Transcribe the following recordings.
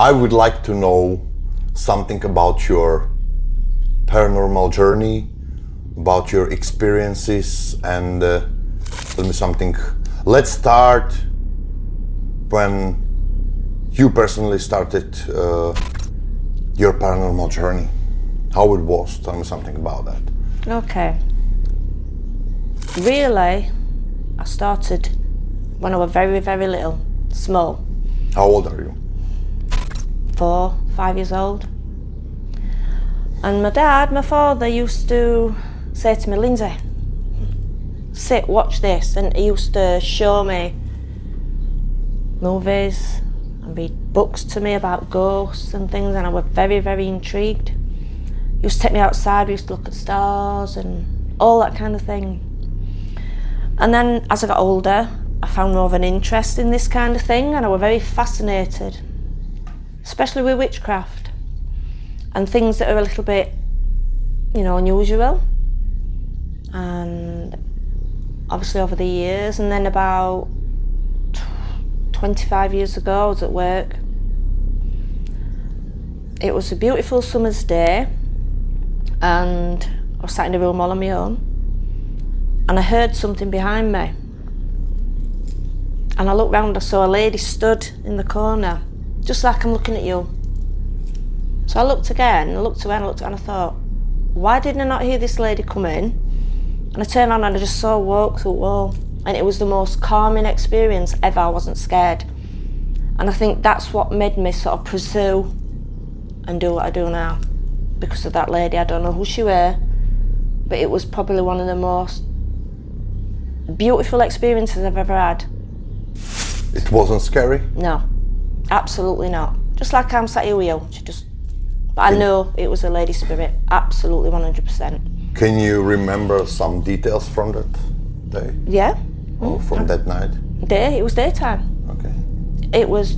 I would like to know something about your paranormal journey, about your experiences, and tell me something. Let's start when you personally started your paranormal journey. How it was. Tell me something about that. Okay. Really, I started when I was very, very little, small. How old are you? 4, 5 years old. And my father used to say to me, Linzi, sit, watch this. And he used to show me movies and read books to me about ghosts and things, and I was very, very intrigued. He used to take me outside, we used to look at stars and all that kind of thing. And then as I got older, I found more of an interest in this kind of thing, and I was very fascinated, especially with witchcraft and things that are a little bit, unusual. And obviously over the years, and then about 25 years ago, I was at work. It was a beautiful summer's day, and I was sat in a room all on my own, and I heard something behind me. And I looked round, I saw a lady stood in the corner, just like I'm looking at you. So I looked again, I looked away, and I thought, why didn't I not hear this lady come in? And I turned around and I just saw her walk through the wall. And it was the most calming experience ever. I wasn't scared. And I think that's what made me sort of pursue and do what I do now. Because of that lady. I don't know who she were, but it was probably one of the most beautiful experiences I've ever had. It wasn't scary? No, absolutely not. Just like I'm sat here with you. But I know it was a lady spirit, absolutely 100%. Can you remember some details from that day? Yeah. Or from that night? It was daytime. Okay. It was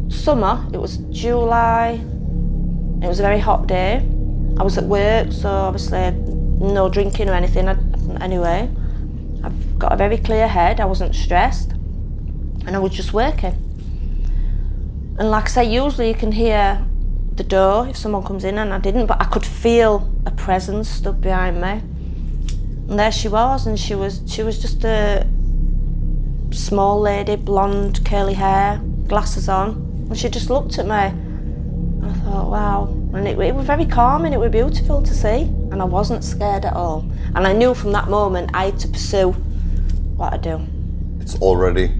summer, it was July, it was a very hot day. I was at work, so obviously no drinking or anything anyway. I've got a very clear head, I wasn't stressed, and I was just working. And like I say, usually you can hear the door if someone comes in, and I didn't, but I could feel a presence stood behind me. And there she was, and she was just a small lady, blonde, curly hair, glasses on, and she just looked at me. And I thought, wow. And it was very calming, it was beautiful to see, and I wasn't scared at all. And I knew from that moment I had to pursue what I do. It's already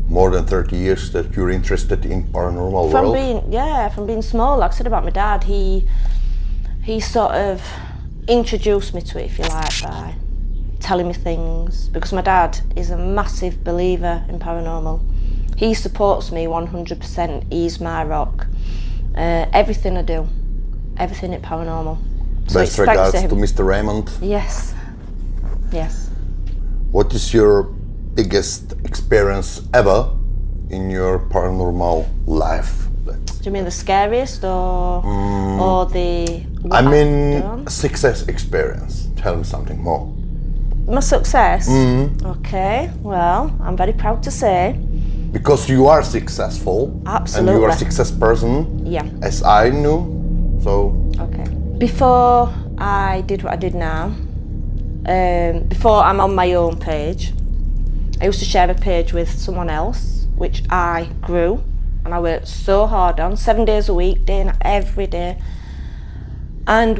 more than 30 years that you're interested in paranormal world? From being small. Like I said about my dad, he sort of introduced me to it, if you like, by telling me things, because my dad is a massive believer in paranormal. He supports me 100%, he's my rock. Everything I do, everything at paranormal. So best regards to Mr. Raymond. Yes. What is your biggest experience ever in your paranormal life? Do you mean the scariest or the... I mean success experience. Tell me something more. My success? Okay, well, I'm very proud to say. Because you are successful. Absolutely. And you are a success person. Yeah. As I knew, so... Okay. Before I did what I did now, before I'm on my own page, I used to share a page with someone else, which I grew, and I worked so hard on, 7 days a week, day and night, every day. And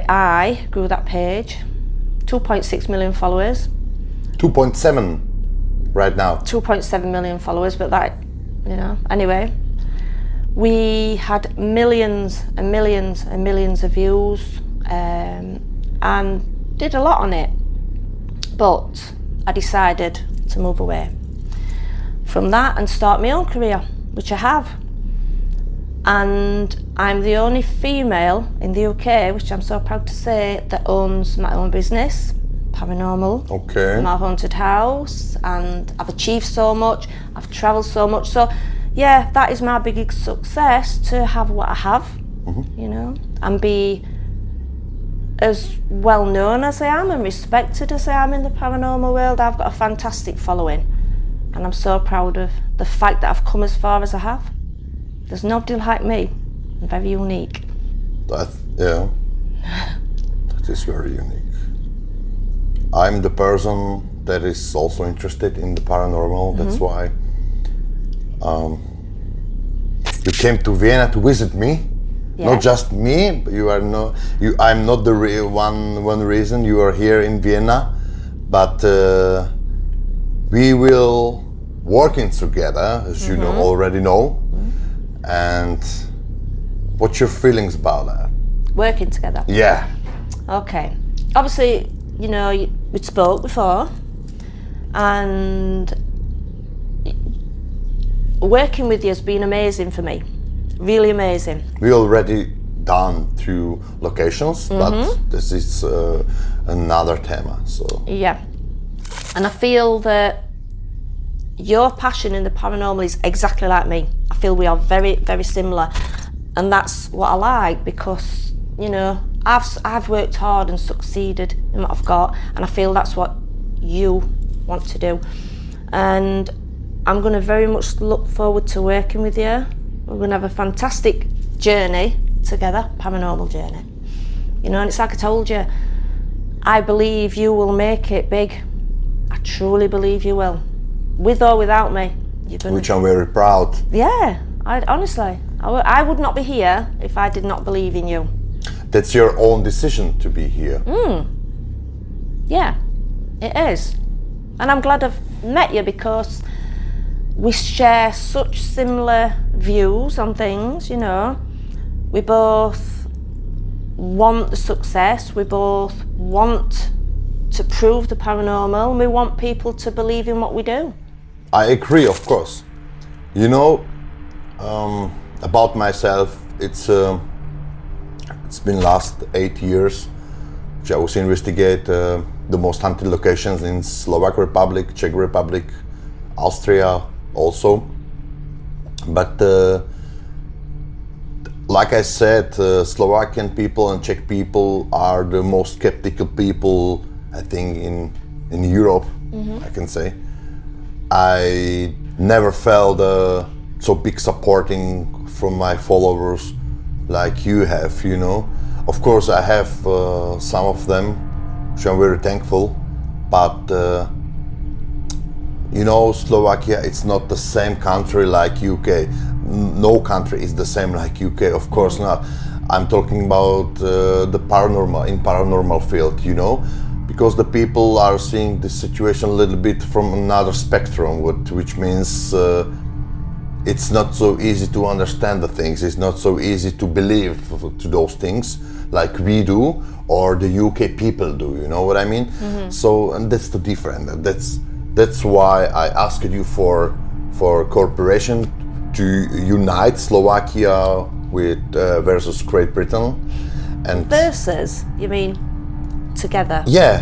I grew that page, 2.6 million followers. 2.7 right now. 2.7 million followers, but that, anyway. We had millions and millions and millions of views, and did a lot on it. But I decided to move away from that and start my own career, which I have. And I'm the only female in the UK, which I'm so proud to say, that owns my own business, Paranormal. Okay. My haunted house, and I've achieved so much, I've travelled so much. So yeah, that is my biggest success, to have what I have, and be as well known as I am and respected as I am in the paranormal world. I've got a fantastic following, and I'm so proud of the fact that I've come as far as I have. There's nobody like me. I'm very unique. That is very unique. I'm the person that is also interested in the paranormal. That's why you came to Vienna to visit me. Yeah. Not just me, but I'm not the one reason you are here in Vienna, but we will working together, as you already know. And what's your feelings about that? Working together? Yeah. Okay. Obviously, we spoke before, and working with you has been amazing for me. Really amazing. We already done 2 locations, but this is another tema. So yeah, and I feel that your passion in the paranormal is exactly like me. I feel we are very, very similar, and that's what I like, because I've worked hard and succeeded in what I've got, and I feel that's what you want to do, and I'm going to very much look forward to working with you. We're going to have a fantastic journey together, paranormal journey. And it's like I told you, I believe you will make it big. I truly believe you will. With or without me, you're going which I'm very proud. Yeah, honestly, I would not be here if I did not believe in you. That's your own decision to be here. Yeah, it is. And I'm glad I've met you, because we share such similar views on things, We both want the success, we both want to prove the paranormal, and we want people to believe in what we do. I agree, of course. About myself, it's been last 8 years which I was investigate the most haunted locations in Slovak Republic, Czech Republic, Austria also. But like I said, Slovakian people and Czech people are the most skeptical people, I think, in Europe, I can say. I never felt so big supporting from my followers like you have, Of course, I have some of them, which I'm very thankful, but Slovakia, it's not the same country like UK. No country is the same like UK, of course not. I'm talking about the paranormal field, because the people are seeing the situation a little bit from another spectrum, which means it's not so easy to understand the things. It's not so easy to believe to those things like we do or the UK people do. You know what I mean? So, and that's the difference. That's why I asked you for cooperation to unite Slovakia with versus Great Britain. And versus, you mean together? Yeah.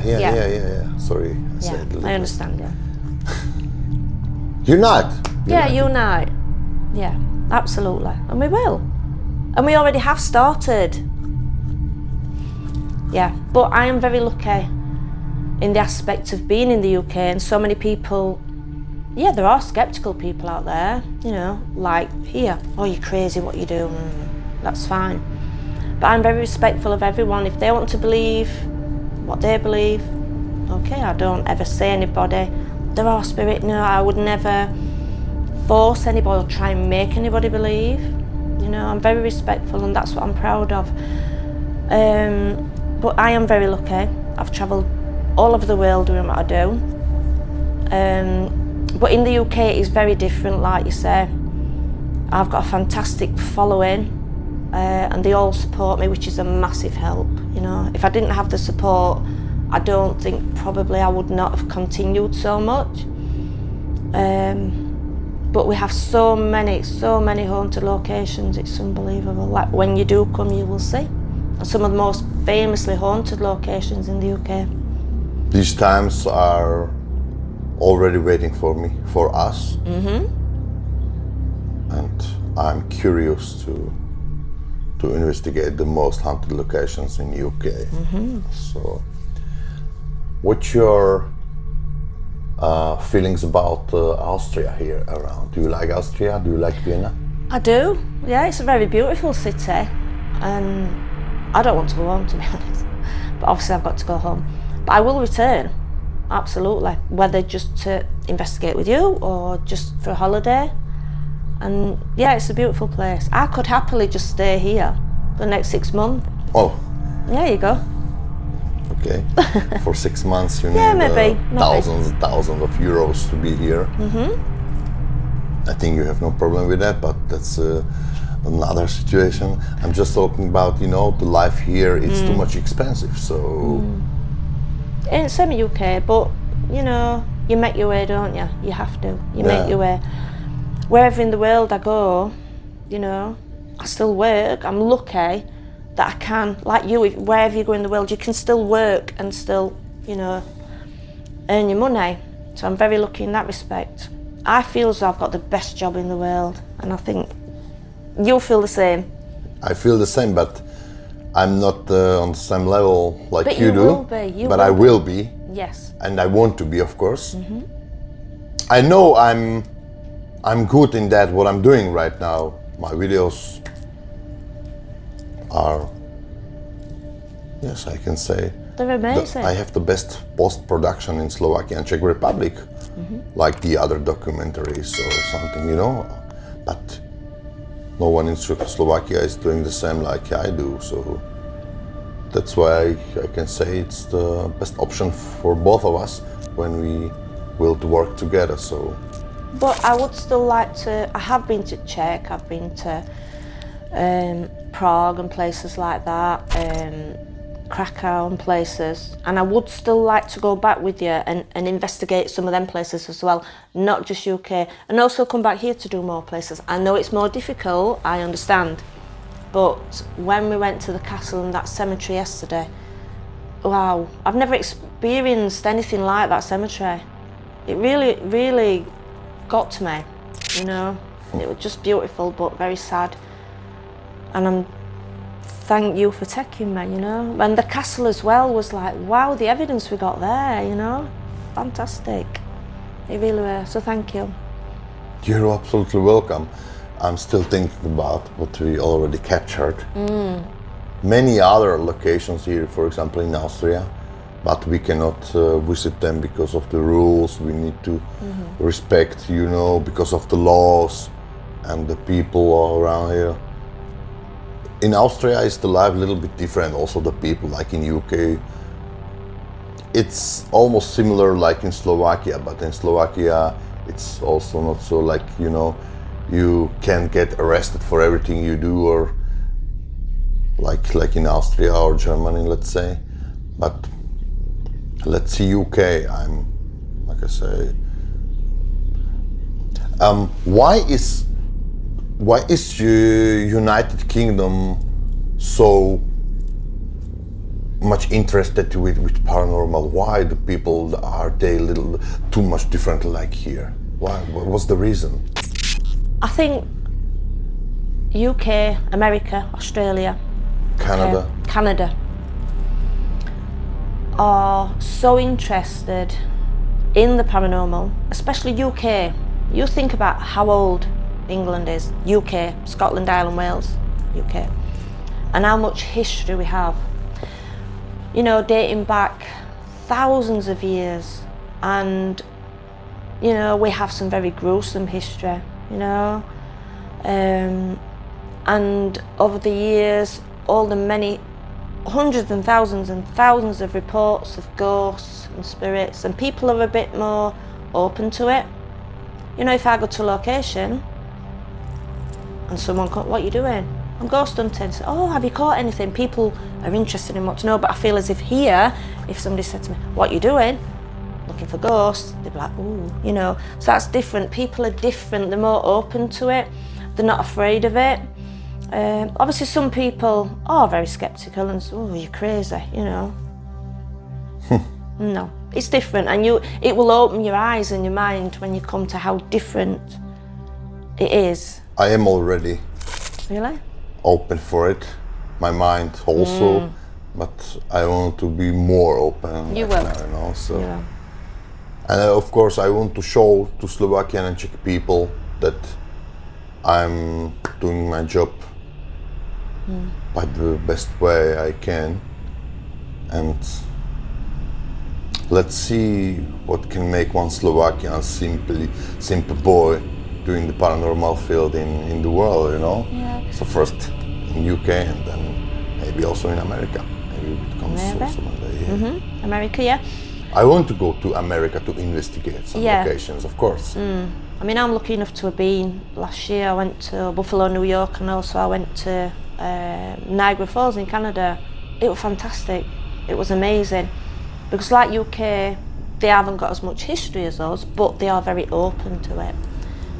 Sorry, I understand. Yeah. Unite. Yeah, unite. Yeah, absolutely, and we will, and we already have started. Yeah, but I am very lucky in the aspect of being in the UK, and so many people. Yeah, there are skeptical people out there, like here. Oh, you're crazy! What you do? That's fine. But I'm very respectful of everyone. If they want to believe what they believe, okay. I don't ever say anybody, there are spirit. No, I would never force anybody or try and make anybody believe. I'm very respectful, and that's what I'm proud of. But I am very lucky. I've travelled all over the world doing what I do. But in the UK, it's very different, like you say. I've got a fantastic following, and they all support me, which is a massive help. If I didn't have the support, I don't think probably I would not have continued so much. But we have so many haunted locations, it's unbelievable. Like when you do come, you will see. And some of the most famously haunted locations in the UK. These times are already waiting for us. And I'm curious to investigate the most haunted locations in UK. So, what's your feelings about Austria here around? Do you like Austria? Do you like Vienna? I do, yeah, it's a very beautiful city, and I don't want to go home, to be honest, but obviously I've got to go home. But I will return, absolutely, whether just to investigate with you or just for a holiday. And yeah, it's a beautiful place. I could happily just stay here for the next 6 months. Oh, There you go. okay. For 6 months you Yeah, need maybe. thousands and thousands of euros to be here. I think you have no problem with that, but that's another situation. I'm just talking about, you know, the life here, it's too much expensive, so... It's same in UK, but you know, you make your way, don't you? You have to. You make your way. Wherever in the world I go, you know, I still work. I'm lucky that I can, like you, wherever you go in the world, you can still work and still, you know, earn your money. So I'm very lucky in that respect. I feel as though I've got the best job in the world, and I think you'll feel the same. I feel the same, but I'm not on the same level like But you you do. will be, you but will I be. will be, Yes. and I want to be, of course. I know I'm good in that, what I'm doing right now. My videos are, yes, I can say, They're amazing. I have the best post-production in Slovakia and Czech Republic, like the other documentaries or something, you know. But no one in Slovakia is doing the same like I do, so that's why I can say it's the best option for both of us when we will to work together. So. But I would still like to, I have been to Czech, I've been to Prague and places like that, Krakow and places, and I would still like to go back with you and investigate some of them places as well, not just UK, and also come back here to do more places. I know it's more difficult, I understand, but when we went to the castle and that cemetery yesterday, wow, I've never experienced anything like that cemetery. It really got to me, you know. It was just beautiful but very sad, and thank you for taking me, you know. And the castle as well was like, wow, the evidence we got there, you know, fantastic. It really was, so thank you. You're absolutely welcome. I'm still thinking about what we already captured. Many other locations here, for example in Austria, but we cannot visit them because of the rules. We need to respect, you know, because of the laws and the people all around here. In Austria is the life a little bit different, also the people, like in UK. It's almost similar like in Slovakia, but in Slovakia it's also not so like, you know, you can get arrested for everything you do, or like in Austria or Germany, let's say. But let's see UK, I'm, like I say, why is United Kingdom so much interested with paranormal? Why the people are they a little too much different like here? Why? What's the reason? I think UK, America, Australia, Canada are so interested in the paranormal, especially UK. You think about how old England is, UK, Scotland, Ireland, Wales, UK, and how much history we have, you know, dating back thousands of years. And you know, we have some very gruesome history, you know, and over the years, all the many hundreds and thousands of reports of ghosts and spirits, and people are a bit more open to it. You know, if I go to a location and someone comes, what are you doing? I'm ghost hunting. So, oh, have you caught anything? People are interested in what to know, but I feel as if here, if somebody said to me, what are you doing? Looking for ghosts, they'd be like, ooh, you know. So that's different. People are different. They're more open to it. They're not afraid of it. Obviously, some people are very sceptical and say, oh, you're crazy, you know. No, it's different, and it will open your eyes and your mind when you come to how different it is. I am already Really? open for it. My mind also, but I want to be more open. You will. Now, you know, so. Yeah. And of course, I want to show to Slovakian and Czech people that I'm doing my job by the best way I can, and let's see what can make one Slovakian simple boy doing the paranormal field in the world, you know. Yeah. So first in UK and then maybe also in America. Maybe it comes also one day. Yeah. America, yeah. I want to go to America to investigate some locations, of course. I mean, I'm lucky enough to have been. Last year I went to Buffalo, New York, and also I went to Niagara Falls in Canada. It was fantastic. It was amazing. Because like UK, they haven't got as much history as us, but they are very open to it.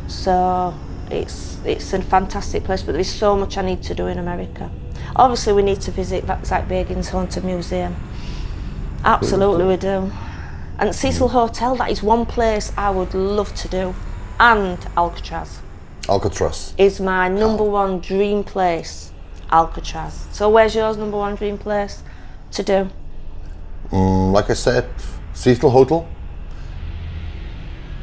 So it's a fantastic place, but there's so much I need to do in America. Obviously we need to visit Zach Bagan's Haunted Museum. Absolutely we do. And Cecil Hotel, that is one place I would love to do. And Alcatraz. Alcatraz is my number one dream place, Alcatraz. So where's yours number one dream place to do? Like I said, Cecil Hotel.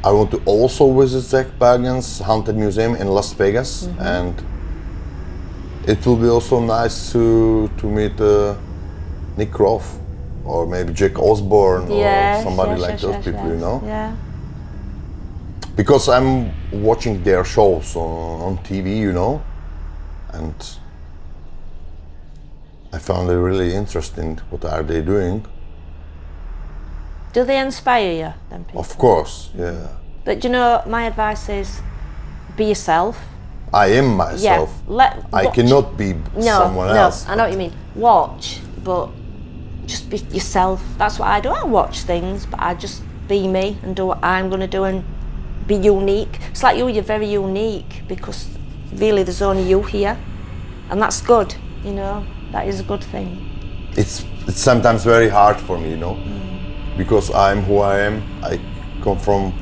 I want to also visit Zach Bagan's Haunted Museum in Las Vegas, and it will be also nice to meet Nick Groff or maybe Jack Osborne or somebody like those people, you know? Yeah. Because I'm watching their shows on TV, you know, and I found it really interesting. What are they doing? Do they inspire you, them people? Of course, yeah. But you know, my advice is be yourself. I am myself. Yeah. I cannot be someone else. I know what you mean. Watch, but just be yourself. That's what I do. I watch things, but I just be me and do what I'm going to do and be unique. It's like you're very unique because really there's only you here, and that's good. You know, that is a good thing. It's sometimes very hard for me, you know, because I'm who I am. I come from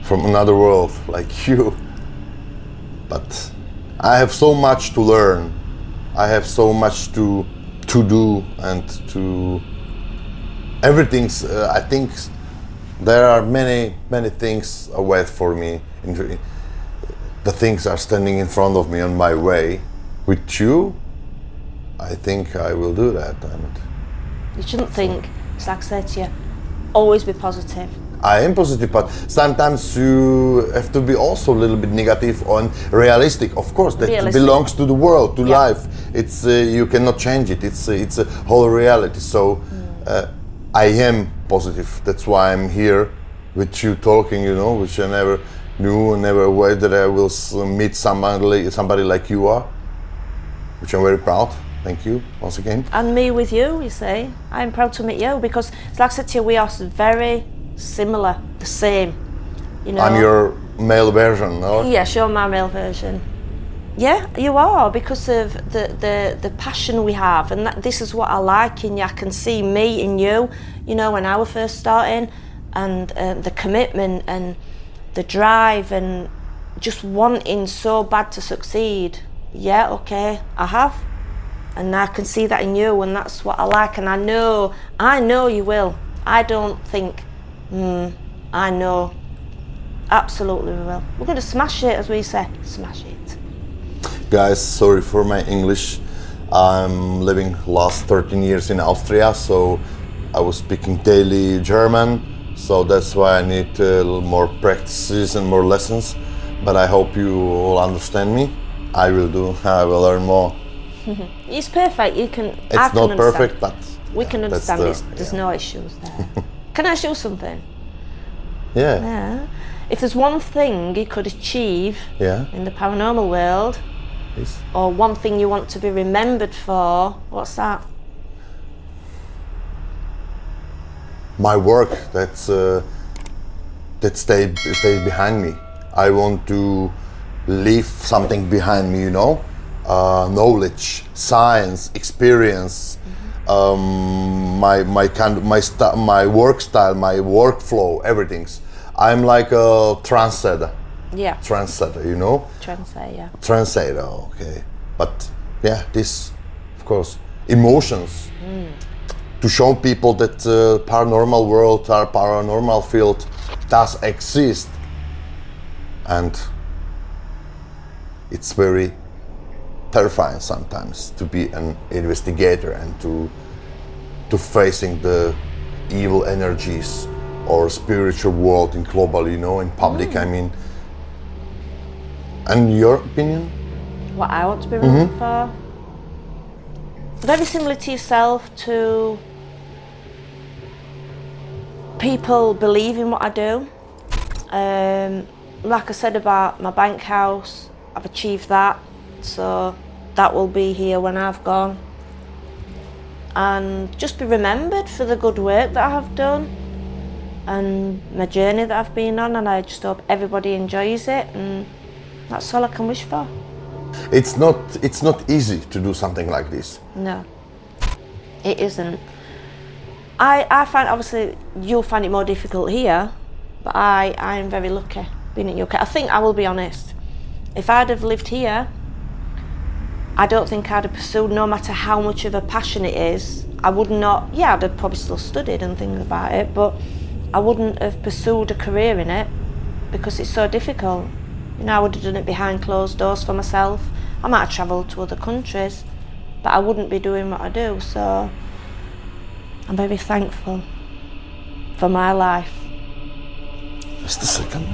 from another world like you, but I have so much to learn. I have so much to do and to everything's. I think there are many things await for me. The things are standing in front of me on my way. With you, I think I will do that. And you shouldn't think. It's like I said to you, always be positive. I am positive, but sometimes you have to be also a little bit negative and realistic. Of course, that belongs to the world, to life. It's you cannot change it. It's a whole reality. So I am positive. That's why I'm here with you talking. You know, which I never knew, never aware that I will meet somebody like you are, which I'm very proud. Thank you once again. And me with you, you see. I'm proud to meet you because, like I said to you, we are very similar, the same. You know. I'm your male version, no? Yes, you're my male version. Yeah, you are, because of the passion we have, and this is what I like in you. I can see me in you, you know, when I was first starting, and the commitment and the drive and just wanting so bad to succeed. Yeah, okay, I have. And I can see that in you, and that's what I like, and I know you will. I don't think, I know. Absolutely we will. We're going to smash it, as we say. Smash it. Guys, sorry for my English. I'm living last 13 years in Austria, so I was speaking daily German, so that's why I need a little more practices and more lessons. But I hope you all understand me. I will do. I will learn more. It's perfect. You can. It's not perfect, but we can understand. There's no issues there. Can I ask you something? Yeah. If there's one thing you could achieve in the paranormal world, or one thing you want to be remembered for, what's that? My work that stay behind me. I want to leave something behind me, you know, knowledge, science, experience, my work style, my workflow, everything's. I'm like a trendsetter. Yeah. Trendsetter, you know? Trendsetter, yeah. Trendsetter, okay. But yeah, this, of course, emotions. To show people that paranormal world, our paranormal field does exist. and it's very terrifying sometimes to be an investigator and to facing the evil energies or spiritual world in global, you know, in public. I mean, and your opinion? What I want to be remembered for? Very similar to yourself, to people believe in what I do. Like I said about my bank house, I've achieved that, so that will be here when I've gone. And just be remembered for the good work that I have done and my journey that I've been on, and I just hope everybody enjoys it, and that's all I can wish for. It's not easy to do something like this. No, it isn't. I find, obviously you'll find it more difficult here, but I am very lucky being in UK. I think, I will be honest, if I'd have lived here, I don't think I'd have pursued, no matter how much of a passion it is, I would not, yeah, I'd have probably still studied and things about it, but I wouldn't have pursued a career in it because it's so difficult. You know, I would have done it behind closed doors for myself. I might have travelled to other countries, but I wouldn't be doing what I do, so I'm very thankful for my life. Just a second.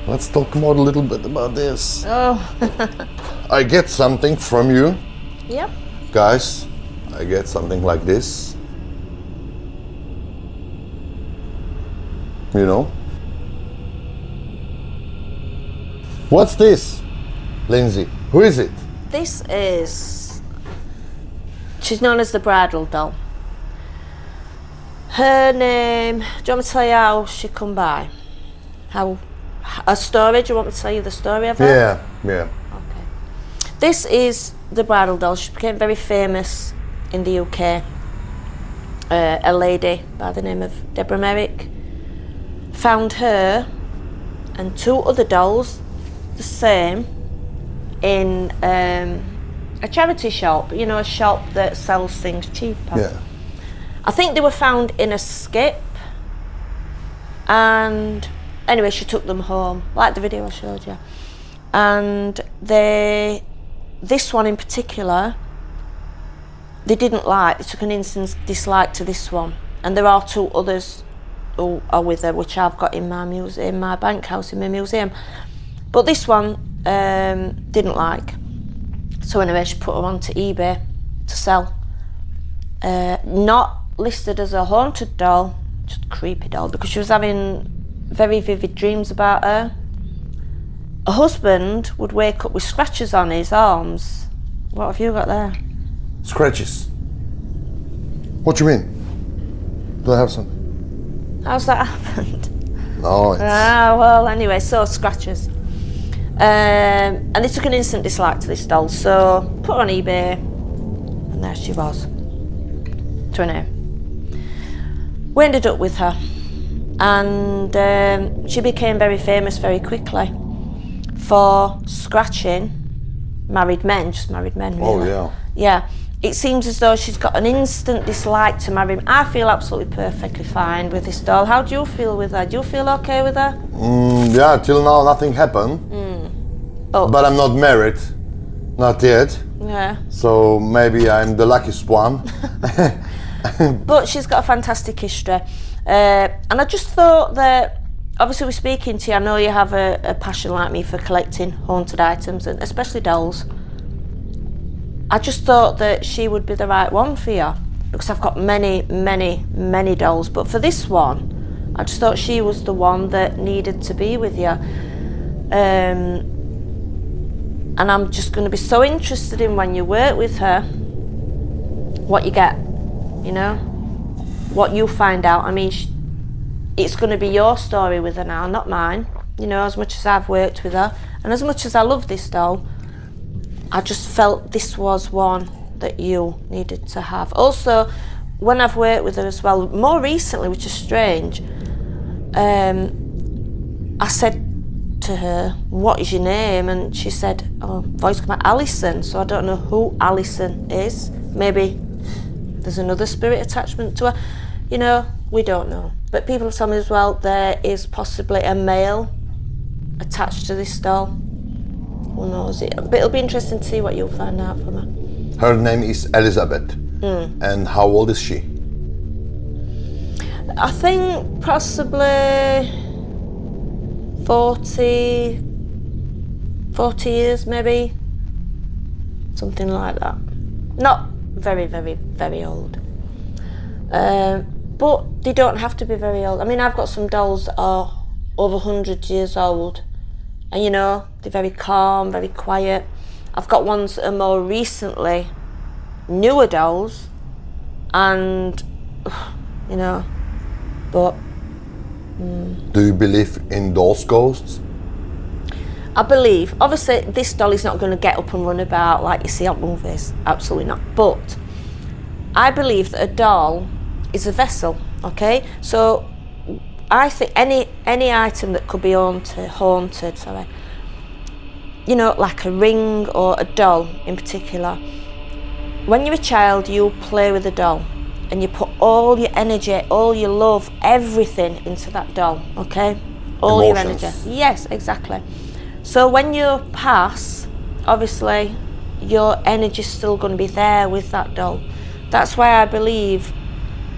Let's talk more a little bit about this. Oh. I get something from you. Yep. Guys, I get something like this. You know? What's this, Linzi? Who is it? This is, she's known as the bridal doll. Her name, do you want me to tell you how she come by? How, a story, do you want me to tell you the story of her? Yeah. Okay. This is the bridal doll. She became very famous in the UK. A lady by the name of Deborah Merrick found her and two other dolls, the same, in a charity shop, you know, a shop that sells things cheaper. Yeah. I think they were found in a skip, and anyway, she took them home, like the video I showed you. And this one in particular, they didn't like, they took an instant dislike to this one. And there are two others who are with her, which I've got in my museum, my bank house, in my museum. But this one didn't like. So anyway, she put her onto eBay to sell. Not listed as a haunted doll, just a creepy doll, because she was having very vivid dreams about her. Her husband would wake up with scratches on his arms. What have you got there? Scratches. What do you mean? Do I have some? How's that happened? No, it's... Well, anyway, so scratches. And they took an instant dislike to this doll, so put her on eBay, and there she was. To her name. We ended up with her, and she became very famous very quickly for scratching married men, just married men, really. Oh, yeah. Yeah. It seems as though she's got an instant dislike to marry. I feel absolutely perfectly fine with this doll. How do you feel with her? Do you feel okay with her? Yeah, till now nothing happened. But I'm not married, not yet. Yeah. So maybe I'm the luckiest one. But she's got a fantastic history. And I just thought that, obviously we're speaking to you, I know you have a passion like me for collecting haunted items, and especially dolls. I just thought that she would be the right one for you, because I've got many, many, many dolls. But for this one, I just thought she was the one that needed to be with you. And I'm just going to be so interested in, when you work with her, what you get, you know, what you find out. I mean, it's going to be your story with her now, not mine. You know, as much as I've worked with her, and as much as I love this doll, I just felt this was one that you needed to have. Also, when I've worked with her as well, more recently, which is strange, I said to her, what is your name? And she said, oh, voice come out, Alison. So I don't know who Alison is. Maybe there's another spirit attachment to her. You know, we don't know. But people have told me as well, there is possibly a male attached to this doll. Who knows it? But it'll be interesting to see what you'll find out from her. Her name is Elisabeth. And how old is she? I think possibly 40 years maybe. Something like that. Not very, very, very old. But they don't have to be very old. I mean, I've got some dolls that are over 100 years old. And you know, they're very calm, very quiet. I've got ones that are more recently newer dolls. And, you know, but... Do you believe in those ghosts? I believe, obviously this doll is not going to get up and run about like you see on movies, absolutely not. But I believe that a doll is a vessel, okay? So I think any item that could be haunted, you know, like a ring or a doll in particular. When you're a child, you play with a doll and you put all your energy, all your love, everything into that doll, okay? All Emotions. your energy. Yes, exactly. So when you pass, obviously your energy's still going to be there with that doll. That's why I believe,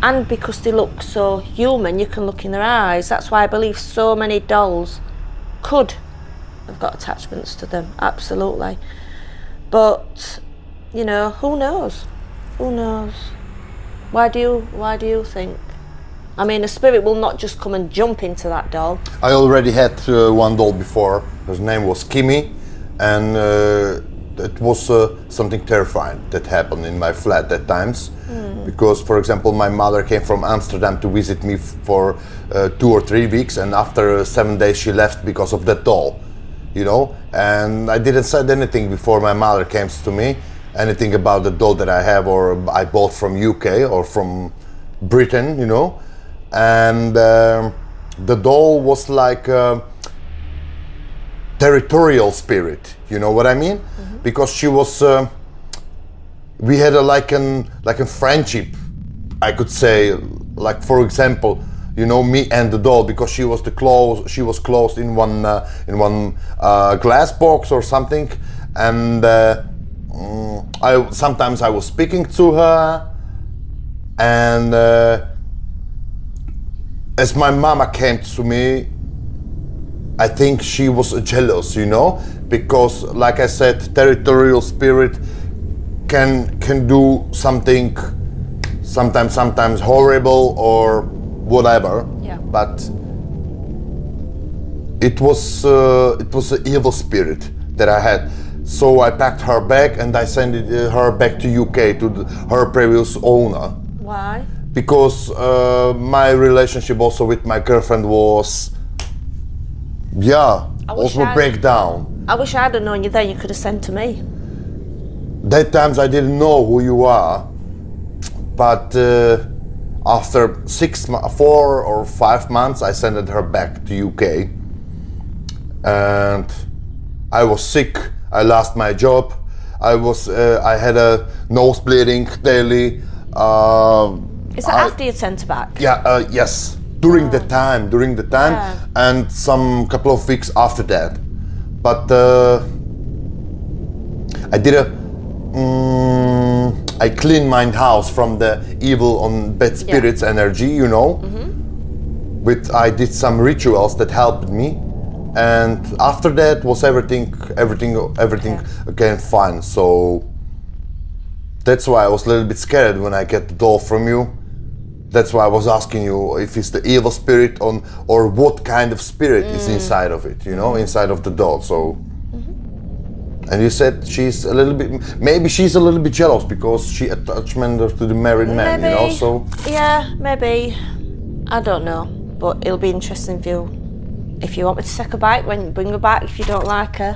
and because they look so human, you can look in their eyes, that's why I believe so many dolls could have got attachments to them, absolutely. But, you know, who knows? Who knows? Why do you think? I mean, a spirit will not just come and jump into that doll. I already had one doll before. Her name was Kimmy, and it was something terrifying that happened in my flat at times. Because, for example, my mother came from Amsterdam to visit me for 2 or 3 weeks, and after 7 days she left because of that doll, you know. And I didn't say anything before my mother came to me, anything about the doll that I have or I bought from UK or from Britain, you know. And the doll was like a territorial spirit, you know what I mean? Because she was, we had like a friendship, I could say. Like, for example, you know, me and the doll, because she was closed in one glass box or something, and sometimes I was speaking to her, and as my mama came to me, I think she was jealous, you know, because, like I said, territorial spirit can do something sometimes horrible or whatever. Yeah. But it was an evil spirit that I had. So I packed her back and I sent her back to UK to her previous owner. Why? Because my relationship also with my girlfriend was, also a breakdown. I wish I'd have known you then, you could have sent to me. That times I didn't know who you are, but after 4 or 5 months I sent her back to UK, and I was sick. I lost my job. I had a nose bleeding daily. Is that after you'd sent her back? Yeah, yes. During the time, Yeah. and some couple of weeks after that. But I cleaned my house from the evil and bad spirits energy, you know. I did some rituals that helped me, and after that was everything again fine. So that's why I was a little bit scared when I get the doll from you. That's why I was asking you if it's the evil spirit or what kind of spirit is inside of it, you know, inside of the doll. So, and you said maybe she's a little bit jealous because she attachment to the married man, you know. So yeah, maybe. I don't know, but it'll be interesting if you want me to take her back, bring her back if you don't like her.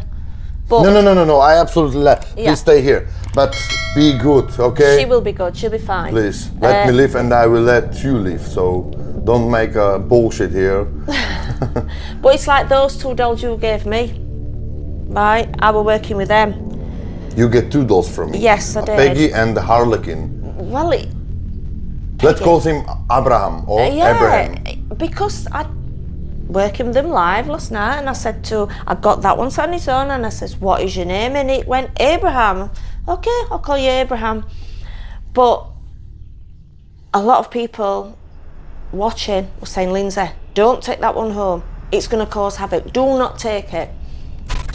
But no, I absolutely left. Please stay here, but be good, okay? She will be good, she'll be fine. Please, let me live and I will let you live, so don't make bullshit here. But it's like those 2 dolls you gave me, right? I was working with them. You get 2 dolls from me? Yes, I did. Peggy and the Harlequin. Well, Let's call him Abraham or Abraham. because working with them live last night, and I said I got that one sat on its own, and I says, what is your name? And it went, Abraham. Okay, I'll call you Abraham. But a lot of people watching were saying, Lindsay, don't take that one home. It's going to cause havoc. Do not take it.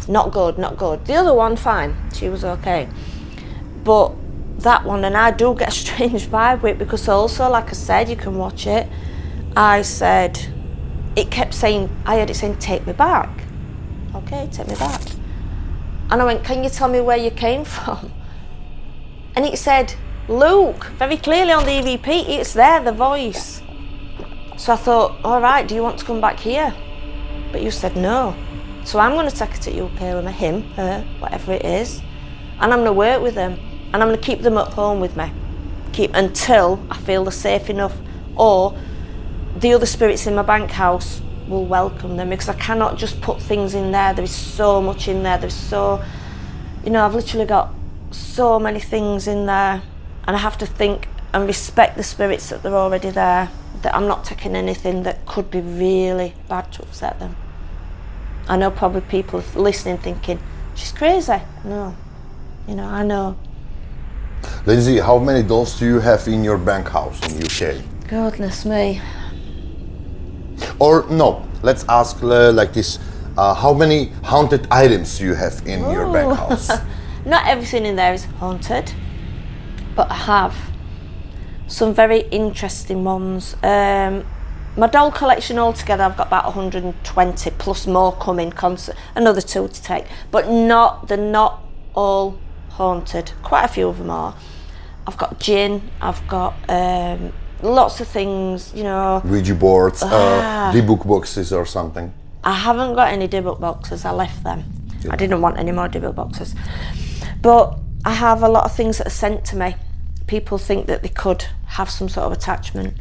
Not good, not good. The other one, fine. She was okay. But that one, and I do get a strange vibe with it, because also, like I said, you can watch it. I said, it kept saying, I heard it saying, take me back. Okay, take me back. And I went, can you tell me where you came from? And it said, Luke, very clearly on the EVP, it's there, the voice. So I thought, all right, do you want to come back here? But you said no. So I'm going to take her to UK with me, him, her, whatever it is. And I'm going to work with them. And I'm going to keep them at home with me. Until I feel they're safe enough, or the other spirits in my bank house will welcome them, because I cannot just put things in there. There is so much in there. There's so, I've literally got so many things in there, and I have to think and respect the spirits that they're already there, that I'm not taking anything that could be really bad to upset them. I know probably people listening thinking, she's crazy. No, I know. Lindsay, how many dolls do you have in your bank house in UK? Goodness me. Or no, let's ask like this, how many haunted items do you have in your bank house? Not everything in there is haunted, but I have some very interesting ones. My doll collection altogether, I've got about 120 plus more coming, another 2 to take, but they're not all haunted. Quite a few of them are. I've got gin, I've got lots of things, Ouija boards, D-book boxes or something. I haven't got any D-book boxes, I left them. Yeah. I didn't want any more D-book boxes. But I have a lot of things that are sent to me. People think that they could have some sort of attachment.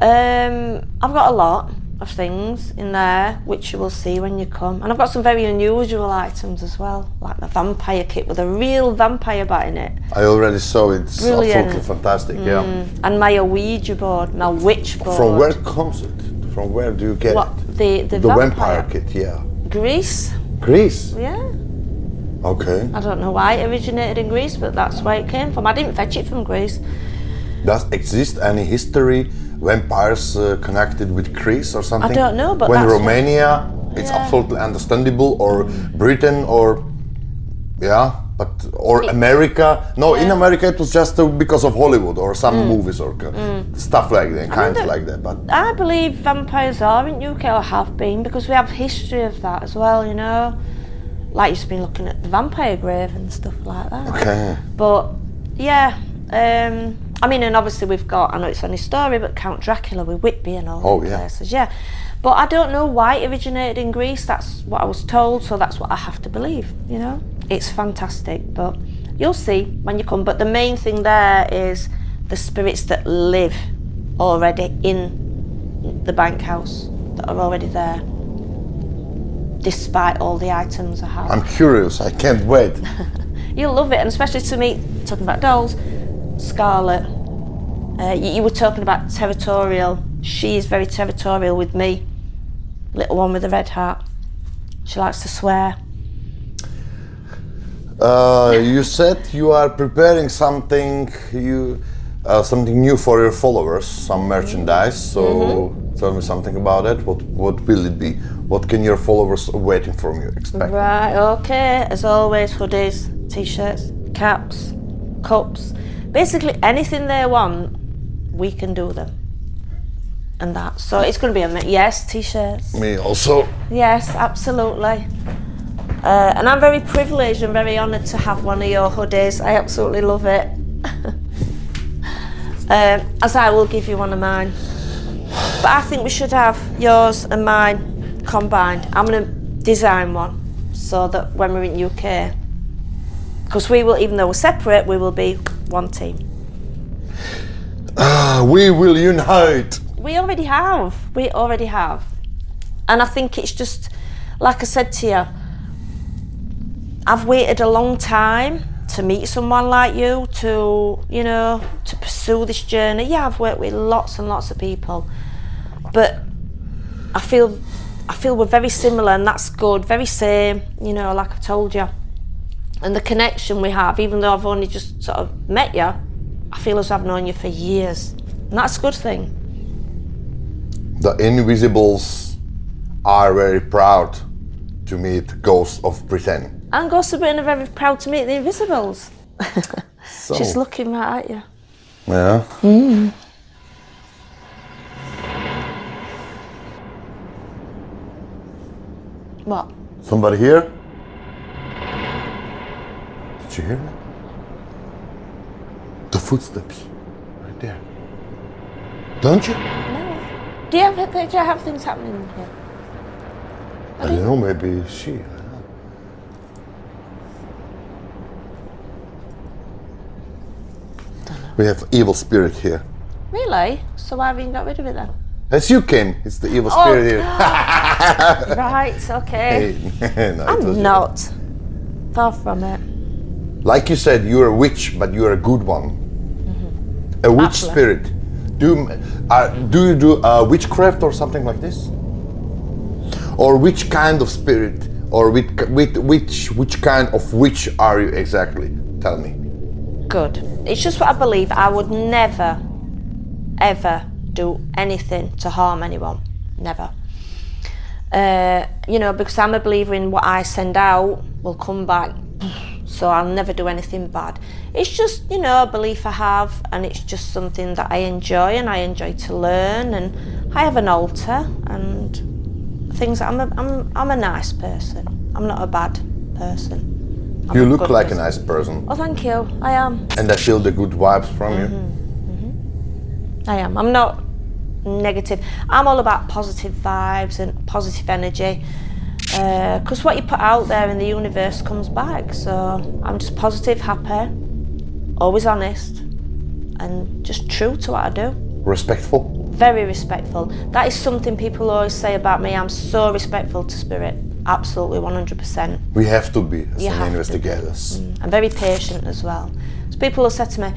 I've got a lot of things in there, which you will see when you come. And I've got some very unusual items as well, like the vampire kit with a real vampire bat in it. I already saw it. It's brilliant. Absolutely fantastic, yeah. And my Ouija board, my witch board. From where comes it? From where do you get it? The vampire kit, yeah. Greece. Greece? Yeah. Okay. I don't know why it originated in Greece, but that's where it came from. I didn't fetch it from Greece. Does exist any history, vampires connected with Greece or something? I don't know, but when Romania, it's absolutely understandable, or Britain, or America. No, in America it was just because of Hollywood or some movies or stuff like that, kind of like that. But I believe vampires are in UK, or have been, because we have history of that as well. Like you've been looking at the vampire grave and stuff like that. Okay. But yeah. And obviously we've got, I know it's only story, but Count Dracula with Whitby and all those places, yeah. But I don't know why it originated in Greece. That's what I was told, so that's what I have to believe, It's fantastic, but you'll see when you come. But the main thing there is the spirits that live already in the bank house, that are already there, despite all the items I have. I'm curious, I can't wait. You'll love it, and especially to meet, talking about dolls, Scarlett. You were talking about Territorial. She is very territorial with me. Little one with the red heart. She likes to swear. You said you are preparing something something new for your followers, some merchandise. So tell me something about it. What will it be? What can your followers waiting from you expect? Right. Okay. As always, hoodies, t-shirts, caps, cups. Basically anything they want, we can do them. And that. So it's going to be yes, t-shirts. Me also. Yes, absolutely. And I'm very privileged and very honoured to have one of your hoodies. I absolutely love it. As I will give you one of mine. But I think we should have yours and mine combined. I'm going to design one so that when we're in UK, because we will, even though we're separate, we will be one team. We will unite. We already have. And I think it's just, like I said to you, I've waited a long time to meet someone like you, to pursue this journey. Yeah, I've worked with lots and lots of people, but I feel I feel we're very similar, and that's good. Very same, you know, like I told you. And the connection we have, even though I've only just sort of met you, I feel as I've known you for years. And that's a good thing. The Invisibles are very proud to meet Ghosts of Britain. And Ghosts of Britain are very proud to meet the Invisibles. So, She's looking right at you. yeah. What? Somebody here? Did you hear that? The footsteps, right there. Don't you? No. Do you have things happening here? I don't know, maybe she. I don't know. We have evil spirit here. Really? So why haven't you got rid of it then? As you came, it's the evil spirit here. Right, okay. Hey, no, it was- I'm not. Far from it. Like you said, you're a witch, but you're a good one. A witch Absolutely. spirit. Do you do witchcraft or something like this? Or which kind of spirit? Or which kind of witch are you exactly? Tell me. Good. It's just what I believe. I would never, ever do anything to harm anyone. Never. You know, because I'm a believer in what I send out will come back. So I'll never do anything bad. It's just, you know, a belief I have, and it's just something that I enjoy, and I enjoy to learn, and I have an altar and things. I'm a nice person. I'm not a bad person. I'm You a look good like person. a nice person. Oh, thank you. I am. And I feel the good vibes from you. I am. I'm not negative. I'm all about positive vibes and positive energy. Because what you put out there in the universe comes back. So I'm just positive, happy, always honest, and just true to what I do. Respectful. Very respectful. That is something people always say about me. I'm so respectful to spirit. Absolutely, 100%. We have to be as You an have to. investigators. I'm very patient as well. So people will say to me,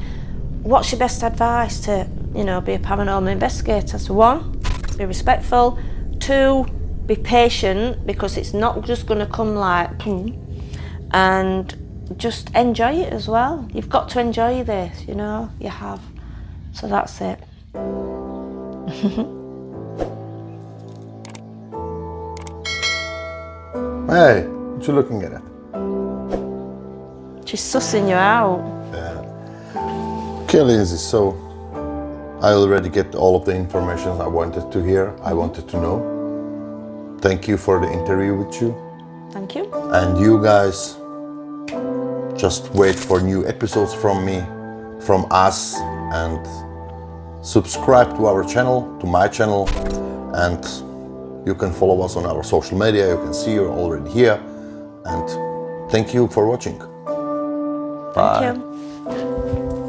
what's your best advice to, you know, be a paranormal investigator? So 1, be respectful. 2, be patient, because it's not just going to come like, and just enjoy it as well. You've got to enjoy this, you know, you have. So that's it. Hey, what you looking at? She's sussing you out. Okay, Linzi, so I already get all of the information I wanted to hear, I wanted to know. Thank you for the interview with you. Thank you. And you guys, just wait for new episodes from me, from us, and subscribe to our channel, to my channel, and you can follow us on our social media. You can see you're already here. And thank you for watching. Bye. Thank you.